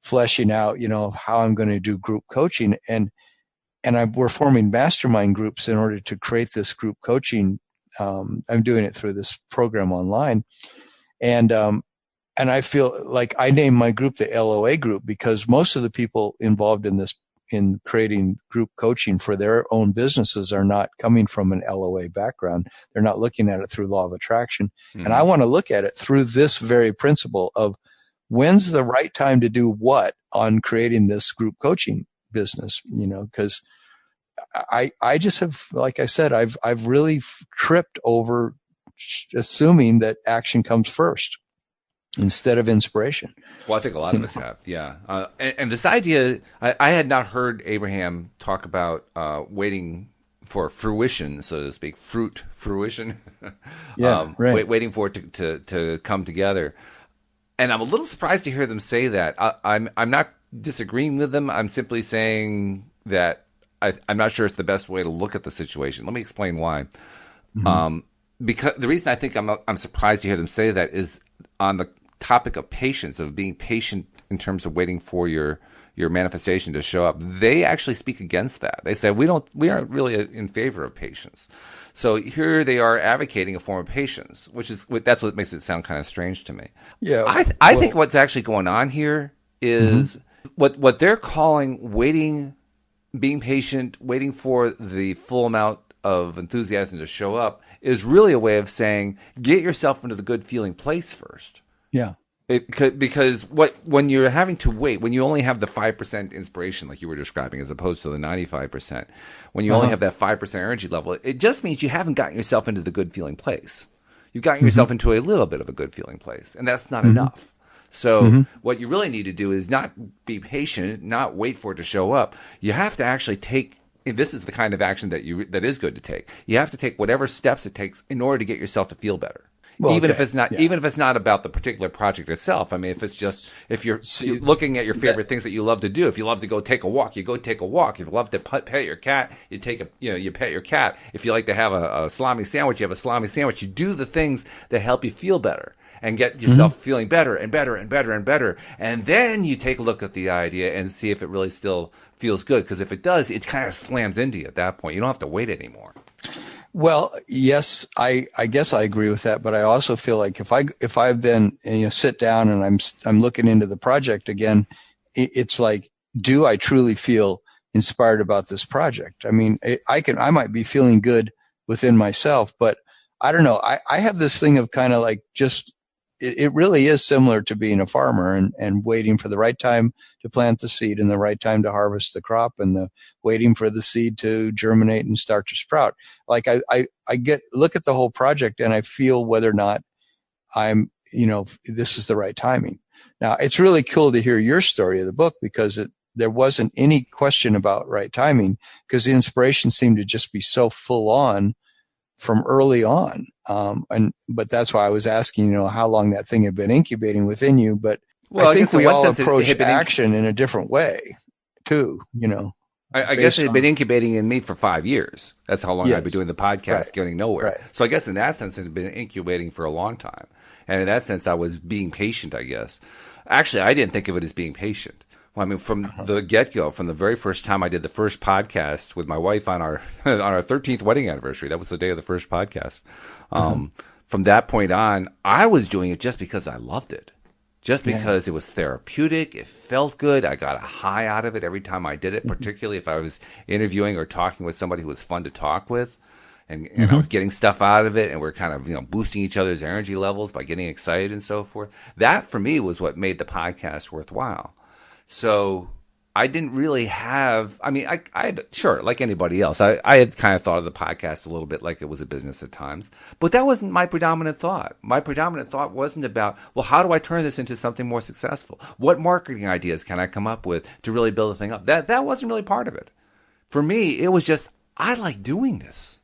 fleshing out, how I'm going to do group coaching. And we're forming mastermind groups in order to create this group coaching. I'm doing it through this program online. And I feel like I named my group the LOA group because most of the people involved in creating group coaching for their own businesses are not coming from an LOA background. They're not looking at it through law of attraction. And I want to look at it through this very principle of when's the right time to do what on creating this group coaching business, because I just have, like I said, I've really tripped over assuming that action comes first instead of inspiration. Well, I think a lot of us have, yeah. And this idea, I had not heard Abraham talk about waiting for fruition, so to speak, fruition. Right. Waiting for it to come together. And I'm a little surprised to hear them say that. I'm not disagreeing with them. I'm simply saying that I'm not sure it's the best way to look at the situation. Let me explain why. Because the reason I think I'm surprised to hear them say that is on the topic of patience, of being patient in terms of waiting for your manifestation to show up. They actually speak against that. They say we aren't really in favor of patience. So here they are advocating a form of patience, that's what makes it sound kind of strange to me. Yeah, I think what's actually going on here is what they're calling waiting, being patient, waiting for the full amount of enthusiasm to show up is really a way of saying get yourself into the good feeling place first. Yeah. Because when you're having to wait, when you only have the 5% inspiration, like you were describing, as opposed to the 95%, when you only have that 5% energy level, it just means you haven't gotten yourself into the good feeling place. You've gotten yourself into a little bit of a good feeling place, and that's not enough. So what you really need to do is not be patient, not wait for it to show up. You have to actually take. This is the kind of action that is good to take. You have to take whatever steps it takes in order to get yourself to feel better. Well, even if okay. it's not, Yeah. even if it's not about the particular project itself. I mean, if it's just, if you're looking at your favorite things that you love to do, if you love to go take a walk, you go take a walk. If you love to pet your cat, you take a, you pet your cat. If you like to have a salami sandwich, you have a salami sandwich. You do the things that help you feel better and get yourself feeling better and better and better and better. And then you take a look at the idea and see if it really still feels good. Because if it does, it kind of slams into you at that point. You don't have to wait anymore. Well, yes, I guess I agree with that, but I also feel like if I've been, sit down and I'm looking into the project again, it's like, do I truly feel inspired about this project? I mean, I might be feeling good within myself, but I don't know. I have this thing of kind of like just, it really is similar to being a farmer and waiting for the right time to plant the seed and the right time to harvest the crop and the waiting for the seed to germinate and start to sprout. Like I look at the whole project and I feel whether or not I'm, this is the right timing. Now it's really cool to hear your story of the book because there wasn't any question about right timing because the inspiration seemed to just be so full on from early on. But that's why I was asking, how long that thing had been incubating within you. But I Well, I think guess in we one all sense approach had been action in a different way too, I guess it based had been on, incubating in me for 5 years. That's how long I'd been yes, doing the podcast, right, getting nowhere. right. So I guess in that sense, it had been incubating for a long time. And in that sense, I was being patient, I guess. Actually, I didn't think of it as being patient. Well, I mean, from the get-go, from the very first time I did the first podcast with my wife on our on our 13th wedding anniversary, that was the day of the first podcast. From that point on, I was doing it just because I loved it. Just because it was therapeutic, it felt good. I got a high out of it every time I did it, particularly if I was interviewing or talking with somebody who was fun to talk with. And I was getting stuff out of it, and we're kind of, boosting each other's energy levels by getting excited and so forth. That, for me, was what made the podcast worthwhile. So I didn't really have, I mean, I had, sure, like anybody else, I had kind of thought of the podcast a little bit like it was a business at times, but that wasn't my predominant thought. My predominant thought wasn't about, well, how do I turn this into something more successful? What marketing ideas can I come up with to really build the thing up? That wasn't really part of it. For me, it was just, I like doing this.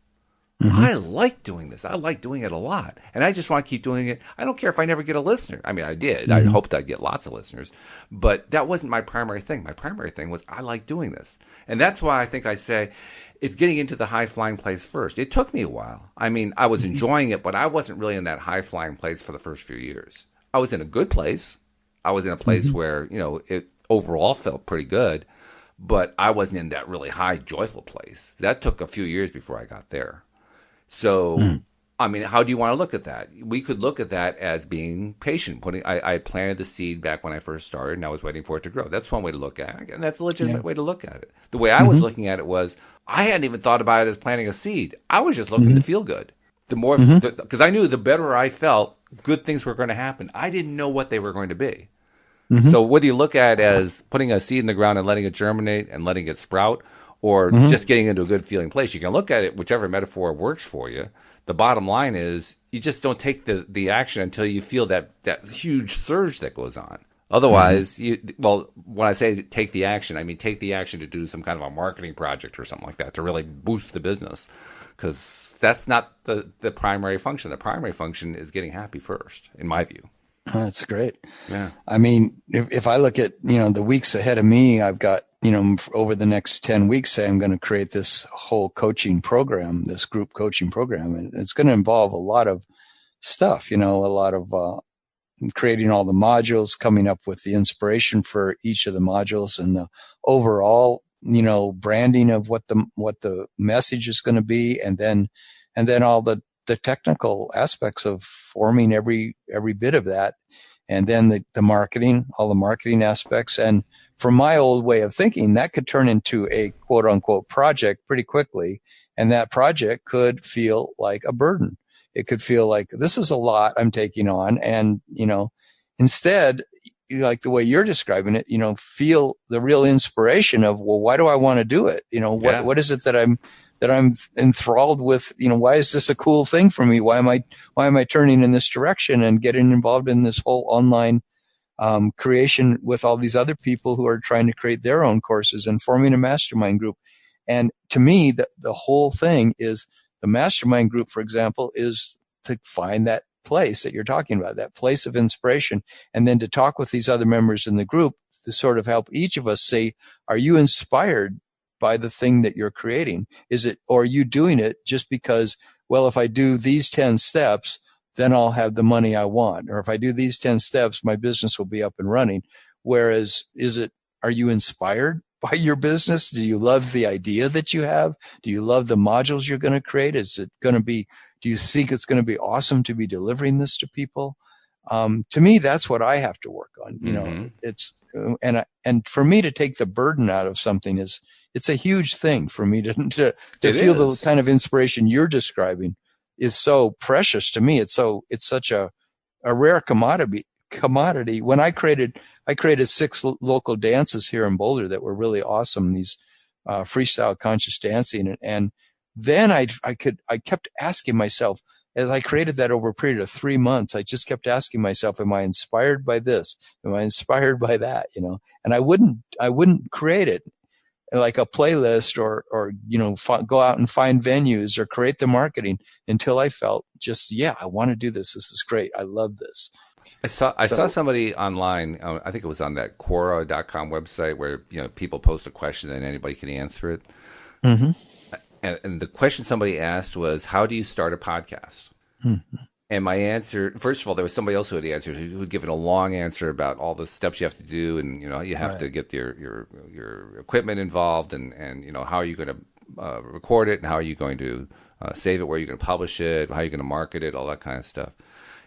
I like doing this. I like doing it a lot. And I just want to keep doing it. I don't care if I never get a listener. I mean, I did. I hoped I'd get lots of listeners. But that wasn't my primary thing. My primary thing was I like doing this. And that's why I think I say it's getting into the high-flying place first. It took me a while. I mean, I was enjoying it, but I wasn't really in that high-flying place for the first few years. I was in a good place. I was in a place where, it overall felt pretty good. But I wasn't in that really high, joyful place. That took a few years before I got there. So, I mean, how do you want to look at that? We could look at that as being patient. I planted the seed back when I first started, and I was waiting for it to grow. That's one way to look at it, and that's a legitimate way to look at it. The way I was looking at it was, I hadn't even thought about it as planting a seed. I was just looking to feel good. The more, because I knew the better I felt, good things were going to happen. I didn't know what they were going to be. So, what do you look at as putting a seed in the ground and letting it germinate and letting it sprout? Or just getting into a good feeling place? You can look at it, whichever metaphor works for you. The bottom line is you just don't take the action until you feel that huge surge that goes on. Otherwise, when I say take the action, I mean take the action to do some kind of a marketing project or something like that to really boost the business. Because that's not the primary function. The primary function is getting happy first, in my view. That's great. Yeah. I mean, if I look at, the weeks ahead of me, I've got, over the next 10 weeks, say I'm going to create this whole coaching program, this group coaching program. And it's going to involve a lot of stuff, a lot of creating all the modules, coming up with the inspiration for each of the modules and the overall, branding of what the message is going to be. And then all the technical aspects of forming every bit of that. And then the marketing, all the marketing aspects. And from my old way of thinking, that could turn into a quote unquote project pretty quickly. And that project could feel like a burden. It could feel like this is a lot I'm taking on. And, instead, like the way you're describing it, feel the real inspiration of, well, why do I want to do it? What is it that I'm enthralled with? Why is this a cool thing for me? Why am I turning in this direction and getting involved in this whole online creation with all these other people who are trying to create their own courses and forming a mastermind group? And to me, the whole thing is the mastermind group, for example, is to find that place that you're talking about, that place of inspiration, and then to talk with these other members in the group to sort of help each of us say, are you inspired by the thing that you're creating? Or are you doing it just because, well, if I do these 10 steps, then I'll have the money I want. Or if I do these 10 steps, my business will be up and running. Whereas are you inspired by your business? Do you love the idea that you have? Do you love the modules you're going to create? Do you think it's going to be awesome to be delivering this to people? To me, that's what I have to work on. You know, and for me to take the burden out of something it's a huge thing for me to feel the kind of inspiration you're describing is so precious to me. It's such a rare commodity. When I created 6 local dances here in Boulder that were really awesome. These freestyle conscious dancing, and then I kept asking myself, as I created that over a period of 3 months, I just kept asking myself, am I inspired by this? Am I inspired by that? You know, and I wouldn't create it like a playlist or go out and find venues or create the marketing until I felt just, I want to do this. This is great. I love this. I saw somebody online, I think it was on that Quora.com website where, people post a question and anybody can answer it. Mm-hmm. And the question somebody asked was, how do you start a podcast? Mm-hmm. And my answer, first of all, there was somebody else who had answered, who had given a long answer about all the steps you have to do, and you have to get your equipment involved, and how are you going to record it, and how are you going to save it, where are you going to publish it, how are you going to market it, all that kind of stuff.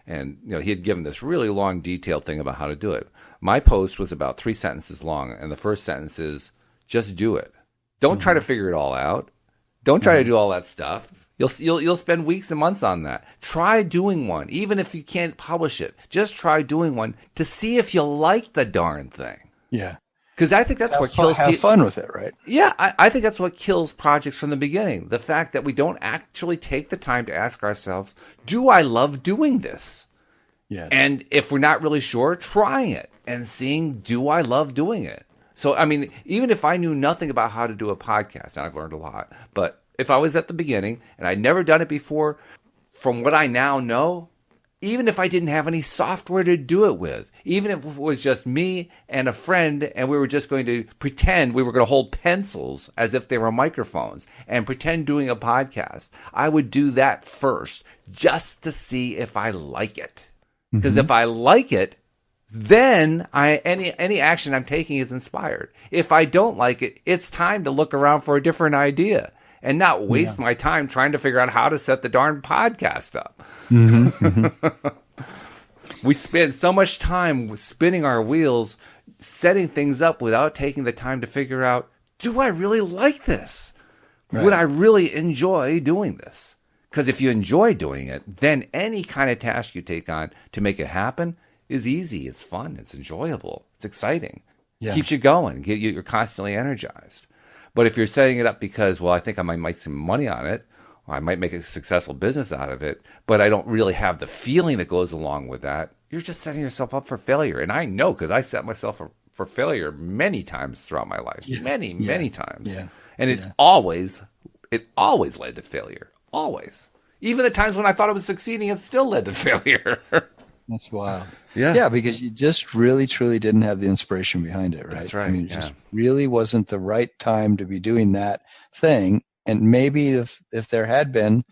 And he had given this really long, detailed thing about how to do it. My post was about 3 sentences long, and the first sentence is, just do it. Don't try to figure it all out. Don't try to do all that stuff. You'll spend weeks and months on that. Try doing one, even if you can't publish it. Just try doing one to see if you like the darn thing. Yeah. Because I think that's what kills. Have fun with it, right? Yeah, I think that's what kills projects from the beginning. The fact that we don't actually take the time to ask ourselves, do I love doing this? Yes. And if we're not really sure, trying it and seeing, do I love doing it? So, I mean, even if I knew nothing about how to do a podcast, and I've learned a lot, but if I was at the beginning and I'd never done it before, from what I now know, even if I didn't have any software to do it with, even if it was just me and a friend and we were just going to pretend we were going to hold pencils as if they were microphones and pretend doing a podcast, I would do that first just to see if I like it. Because if I like it, then any action I'm taking is inspired. If I don't like it, it's time to look around for a different idea and not waste my time trying to figure out how to set the darn podcast up. We spend so much time spinning our wheels, setting things up without taking the time to figure out, do I really like this? Right. Would I really enjoy doing this? Because if you enjoy doing it, then any kind of task you take on to make it happen is easy. It's fun. It's enjoyable. It's exciting. Yeah. Keeps you going. You're constantly energized. But if you're setting it up because, well, I think I might make some money on it, or I might make a successful business out of it, but I don't really have the feeling that goes along with that, you're just setting yourself up for failure. And I know because I set myself up for failure many times throughout my life. Yeah. Many times. Yeah. And it always led to failure. Always. Even the times when I thought I was succeeding, it still led to failure. That's wild. Yeah, because you just really, truly didn't have the inspiration behind it, right? That's right. I mean, it just really wasn't the right time to be doing that thing. And maybe if there had been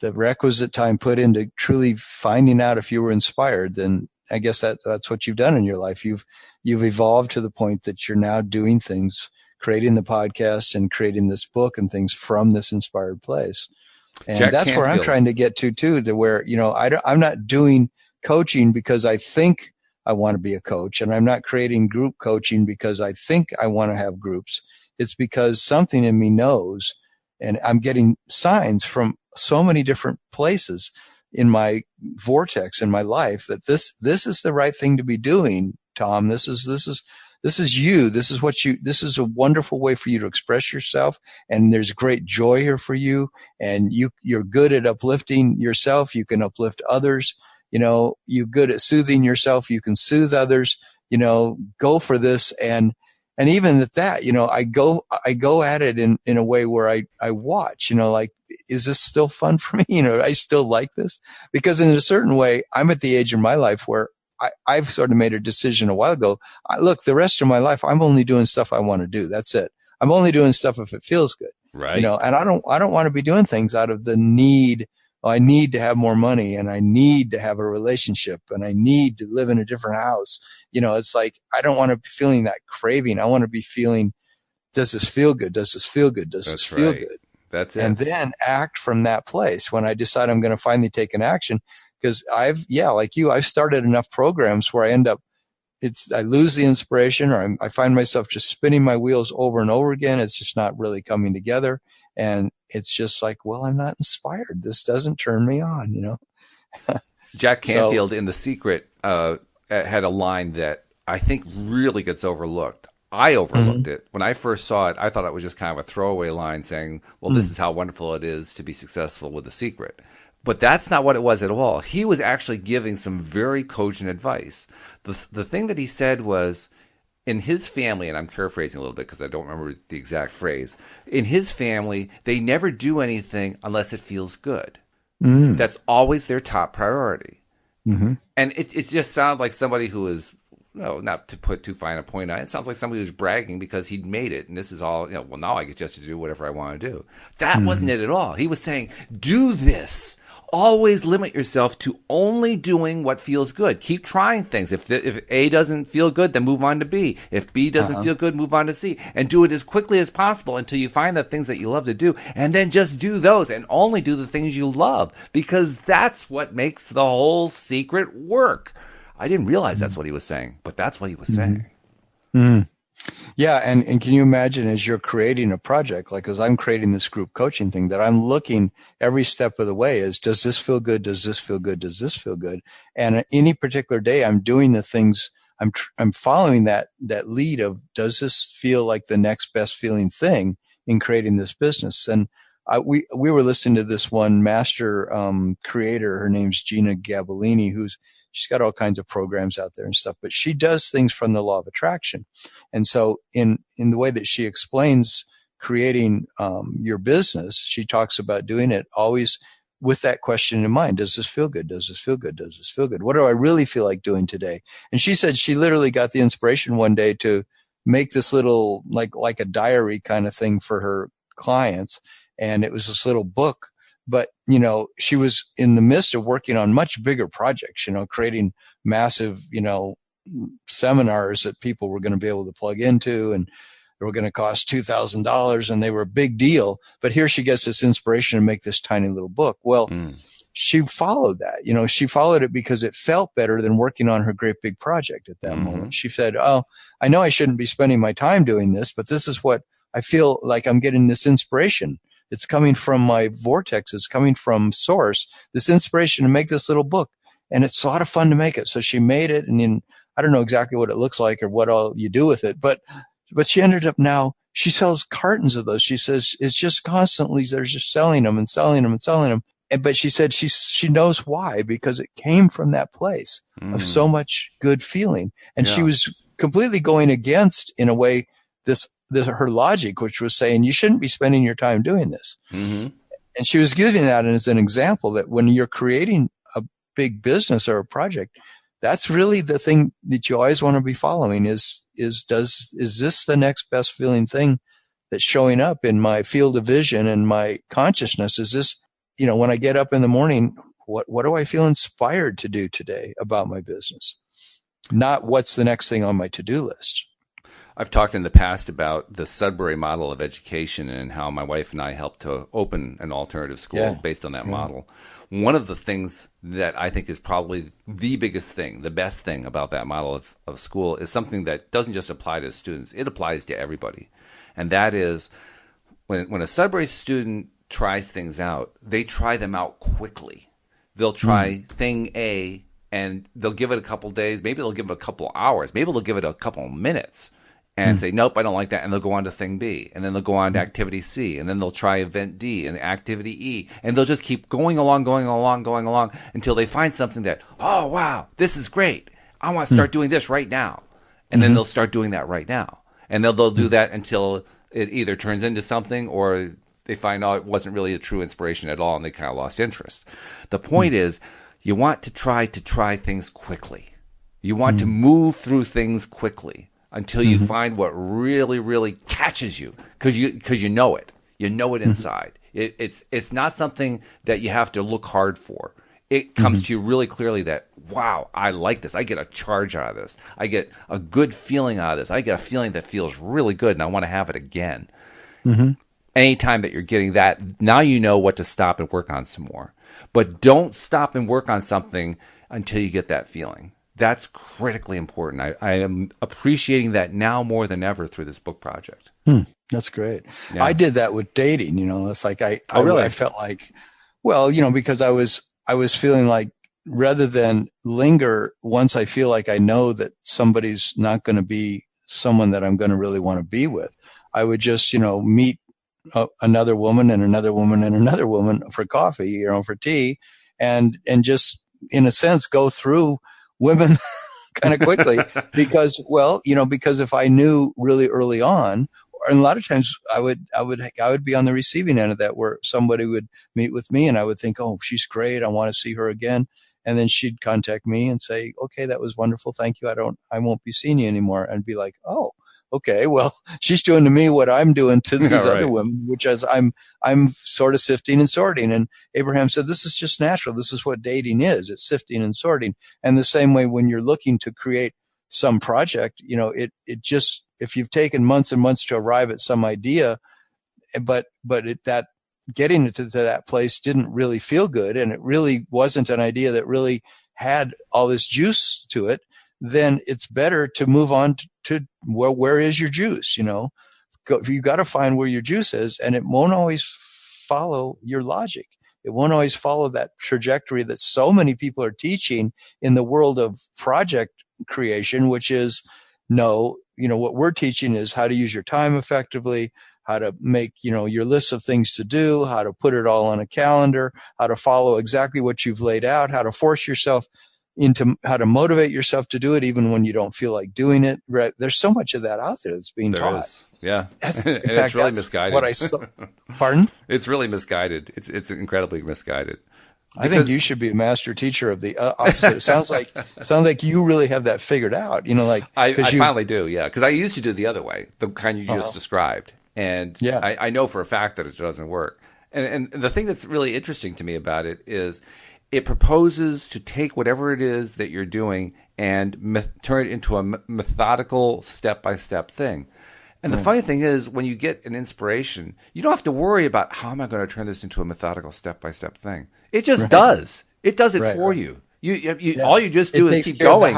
the requisite time put into truly finding out if you were inspired, then I guess that's what you've done in your life. You've evolved to the point that you're now doing things, creating the podcast and creating this book and things from this inspired place. And Jack that's Canfield. Where I'm trying to get to where, I'm not doing coaching because I think I want to be a coach, and I'm not creating group coaching because I think I want to have groups. It's because something in me knows, and I'm getting signs from so many different places in my vortex in my life that this is the right thing to be doing, Tom. This is you. This is a wonderful way for you to express yourself. And there's great joy here for you. And you're good at uplifting yourself. You can uplift others. You're good at soothing yourself. You can soothe others. Go for this. And And even at that, I go at it in a way where I watch, like, is this still fun for me? I still like this, because in a certain way, I'm at the age in my life where I've sort of made a decision a while ago. Look, the rest of my life, I'm only doing stuff I want to do. That's it. I'm only doing stuff if it feels good, Right. and I don't want to be doing things out of the need. Oh, I need to have more money, and I need to have a relationship, and I need to live in a different house. It's like, I don't want to be feeling that craving. I want to be feeling, does this feel good? Does this feel good? Does this That's feel right. good? That's And it. then act from that place when I decide I'm going to finally take an action. Because like you, I've started enough programs where I lose the inspiration, or I find myself just spinning my wheels over and over again. It's just not really coming together. And it's just like, well, I'm not inspired. This doesn't turn me on. Jack So, Canfield in The Secret had a line that I think really gets overlooked. I overlooked mhm. it. When I first saw it, I thought it was just kind of a throwaway line saying, well, this Mm. is how wonderful it is to be successful with The Secret. But that's not what it was at all. He was actually giving some very cogent advice. The thing that he said was, in his family, and I'm paraphrasing a little bit because I don't remember the exact phrase, in his family, they never do anything unless it feels good. Mm. That's always their top priority. Hmm. And it just sounds like somebody who is, not to put too fine a point on it, it sounds like somebody who's bragging because he'd made it. And this is all, well, now I get just to do whatever I want to do. That wasn't Hmm. it at all. He was saying, do this. Always limit yourself to only doing what feels good. Keep trying things. If A doesn't feel good, then move on to B. If B doesn't Uh-huh. feel good, move on to C. And do it as quickly as possible until you find the things that you love to do. And then just do those and only do the things you love, because that's what makes the whole secret work. I didn't realize that's what he was saying, but that's what he was Hmm. saying. Hmm. Yeah, and can you imagine, as you're creating a project, like as I'm creating this group coaching thing, that I'm looking every step of the way is, does this feel good? Does this feel good? Does this feel good? And any particular day, I'm doing the things, I'm following that lead of, does this feel like the next best feeling thing in creating this business? And we were listening to this one master creator. Her name's Gina Gabellini, she's got all kinds of programs out there and stuff, but she does things from the law of attraction. And so in the way that she explains creating your business, she talks about doing it always with that question in mind. Does this feel good? Does this feel good? Does this feel good? What do I really feel like doing today? And she said she literally got the inspiration one day to make this little, like a diary kind of thing for her clients. And it was this little book. But, she was in the midst of working on much bigger projects, creating massive, seminars that people were going to be able to plug into, and they were going to cost $2,000, and they were a big deal. But here she gets this inspiration to make this tiny little book. Well, Mm. she followed that. She followed it because it felt better than working on her great big project at that Mm-hmm. moment. She said, oh, I know I shouldn't be spending my time doing this, but this is what I feel like. I'm getting this inspiration. It's coming from my vortex. It's coming from source, this inspiration to make this little book. And it's a lot of fun to make it. So she made it. And then I don't know exactly what it looks like or what all you do with it, but she ended up, now she sells cartons of those. She says it's just constantly, they're just selling them and selling them and selling them. But she said she knows why, because it came from that place of so Mm. muand good feeling. And she Yeah. was completely going against, in a way, this her logic, which was saying you shouldn't be spending your time doing this. Mm-hmm. And she was giving that as an example that when you're creating a big business or a project, that's really the thing that you always want to be following is this the next best feeling thing that's showing up in my field of vision and my consciousness? Is this, when I get up in the morning, what do I feel inspired to do today about my business? Not what's the next thing on my to-do list. I've talked in the past about the Sudbury model of education and how my wife and I helped to open an alternative school Yeah. based on that Yeah. model. One of the things that I think is probably the biggest thing, the best thing about that model of school is something that doesn't just apply to students, it applies to everybody. And that is, when a Sudbury student tries things out, they try them out quickly. They'll try thing A and they'll give it a couple days, maybe they'll give it a couple hours, maybe they'll give it a couple minutes and say, nope, I don't like that. And they'll go on to thing B. And then they'll go on to activity C. And then they'll try event D and activity E. And they'll just keep going along until they find something that, oh, wow, this is great. I want to start doing this right now. And then they'll start doing that right now. And they'll do that until it either turns into something or they find out it wasn't really a true inspiration at all and they kind of lost interest. The point is, you want to try things quickly. You want to move through things quickly until you find what really, really catches you, because you know it. You know it inside. It's not something that you have to look hard for. It comes to you really clearly that, wow, I like this. I get a charge out of this. I get a good feeling out of this. I get a feeling that feels really good, and I want to have it again. Anytime that you're getting that, now you know what to stop and work on some more. But don't stop and work on something until you get that feeling. That's critically important. I am appreciating that now more than ever through this book project. That's great. Yeah. I did that with dating. It's like I felt like, because I was feeling like, rather than linger, once I feel like I know that somebody's not going to be someone that I'm going to really want to be with, I would just, meet another woman and another woman and another woman for coffee, for tea, and just, in a sense, go through women kind of quickly because if I knew really early on, and a lot of times I would be on the receiving end of that, where somebody would meet with me and I would think, oh, she's great, I want to see her again. And then she'd contact me and say, okay, that was wonderful, thank you, I won't be seeing you anymore. And be like, oh, okay, well, she's doing to me what I'm doing to these other women, which is I'm sort of sifting and sorting. And Abraham said, this is just natural. This is what dating is. It's sifting and sorting. And the same way when you're looking to create some project, it just, if you've taken months and months to arrive at some idea, but that getting it to that place didn't really feel good, and it really wasn't an idea that really had all this juice to it, then it's better to move on to where is your juice, you got to find where your juice is, and it won't always follow your logic. It won't always follow that trajectory that so many people are teaching in the world of project creation, which is what we're teaching is how to use your time effectively, how to make, your list of things to do, how to put it all on a calendar, how to follow exactly what you've laid out, how to force yourself into, how to motivate yourself to do it even when you don't feel like doing it. Right? There's so much of that out there that's being taught. Is. Yeah. That's, in fact, it's really misguided. What I saw. Pardon? It's really misguided. It's incredibly misguided. I think you should be a master teacher of the opposite. It sounds like you really have that figured out. I finally do, yeah. Because I used to do the other way, the kind you just described, and I know for a fact that it doesn't work. And the thing that's really interesting to me about it is it proposes to take whatever it is that you're doing and turn it into a methodical, step-by-step thing. And the funny thing is, when you get an inspiration, you don't have to worry about how am I going to turn this into a methodical step-by-step thing. It just does. It does it for you. You all you just do is keep going.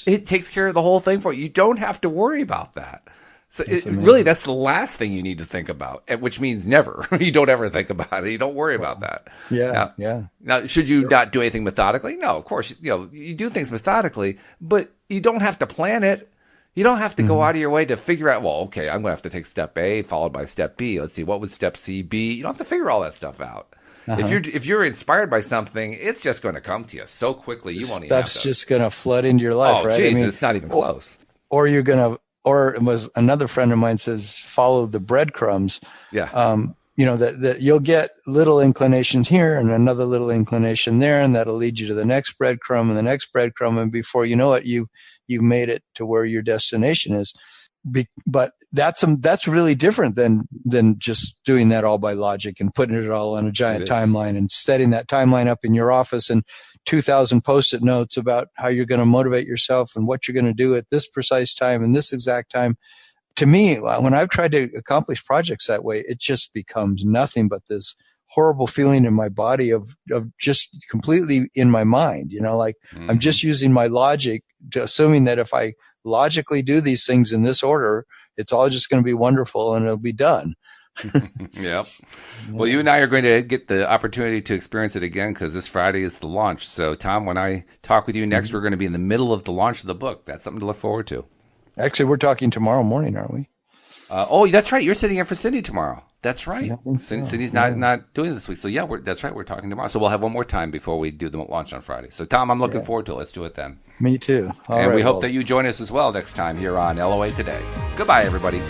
It takes care of the whole thing for you. You don't have to worry about that. So really, that's the last thing you need to think about, which means never. You don't ever think about it. You don't worry about that. Now, should you not do anything methodically? No, of course. You do things methodically, but you don't have to plan it. You don't have to go out of your way to figure out, well, okay, I'm going to have to take step A followed by step B. Let's see, what would step C be? You don't have to figure all that stuff out. If you're inspired by something, it's just going to come to you so quickly you won't even have to. Stuff's just going to flood into your life, right? Geez, it's not even close. Or you're going to, or it was another friend of mine says, follow the breadcrumbs. Yeah. That you'll get little inclinations here and another little inclination there, and that'll lead you to the next breadcrumb and the next breadcrumb, and before you know it, you've made it to where your destination is. But that's really different than just doing that all by logic and putting it all on a giant timeline and setting that timeline up in your office and 2,000 Post-it notes about how you're going to motivate yourself and what you're going to do at this precise time and this exact time. To me, when I've tried to accomplish projects that way, it just becomes nothing but this horrible feeling in my body of just completely in my mind, I'm just using my logic, assuming that if I logically do these things in this order, it's all just going to be wonderful and it'll be done. Yep. Well, you and I are going to get the opportunity to experience it again because this Friday is the launch. So, Tom, when I talk with you next, we're going to be in the middle of the launch of the book. That's something to look forward to. Actually, we're talking tomorrow morning, aren't we? Oh, that's right. You're sitting in for Cindy tomorrow. That's right. Yeah, I think so. Cindy's not doing it this week. So, yeah, that's right. We're talking tomorrow. So we'll have one more time before we do the launch on Friday. So, Tom, I'm looking forward to it. Let's do it then. Me too. We hope that you join us as well next time here on LOA Today. Goodbye, everybody.